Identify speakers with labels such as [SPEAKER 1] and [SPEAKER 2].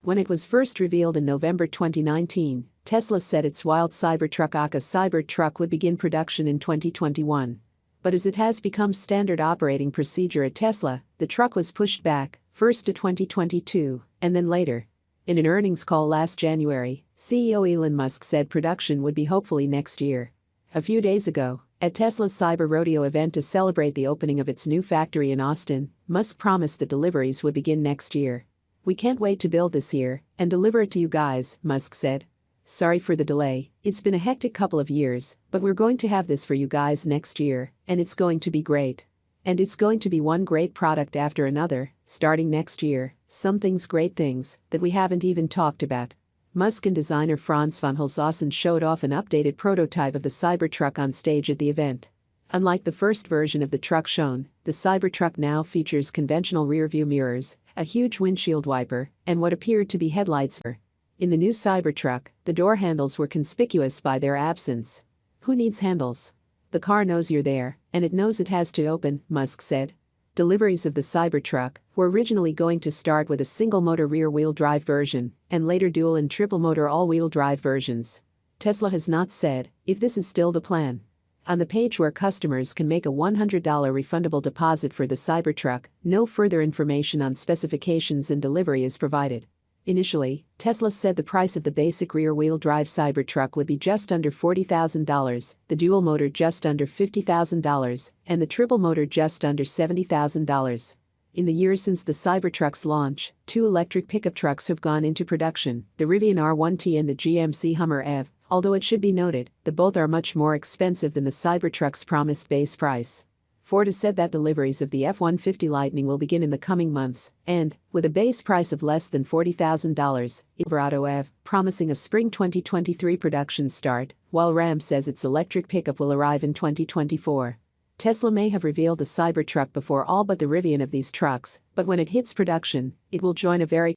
[SPEAKER 1] When it was first revealed in November 2019, Tesla said its wild Cybertruck aka Cybertruck would begin production in 2021. But as it has become standard operating procedure at Tesla, the truck was pushed back, first to 2022, and then later. In an earnings call last January, CEO Elon Musk said production would be hopefully next year. A few days ago, at Tesla's Cyber Rodeo event to celebrate the opening of its new factory in Austin, Musk promised that deliveries would begin next year. "We can't wait to build this here and deliver it to you guys," Musk said. "Sorry for the delay, it's been a hectic couple of years, but we're going to have this for you guys next year, and it's going to be great. And it's going to be one great product after another, starting next year, some great things that we haven't even talked about." Musk and designer Franz von Holzhausen showed off an updated prototype of the Cybertruck on stage at the event. Unlike the first version of the truck shown, the Cybertruck now features conventional rear-view mirrors, a huge windshield wiper, and what appeared to be headlights. In the new Cybertruck, the door handles were conspicuous by their absence. "Who needs handles? The car knows you're there, and it knows it has to open," Musk said. Deliveries of the Cybertruck were originally going to start with a single-motor rear-wheel drive version and later dual and triple-motor all-wheel drive versions. Tesla has not said if this is still the plan. On the page where customers can make a $100 refundable deposit for the Cybertruck, no further information on specifications and delivery is provided. Initially, Tesla said the price of the basic rear-wheel drive Cybertruck would be just under $40,000, the dual motor just under $50,000, and the triple motor just under $70,000. In the years since the Cybertruck's launch, two electric pickup trucks have gone into production, the Rivian R1T and the GMC Hummer EV, although it should be noted that both are much more expensive than the Cybertruck's promised base price. Ford has said that deliveries of the F-150 Lightning will begin in the coming months, and, with a base price of less than $40,000, Silverado EV, promising a spring 2023 production start, while Ram says its electric pickup will arrive in 2024. Tesla may have revealed the Cybertruck before all but the Rivian of these trucks, but when it hits production, it will join a very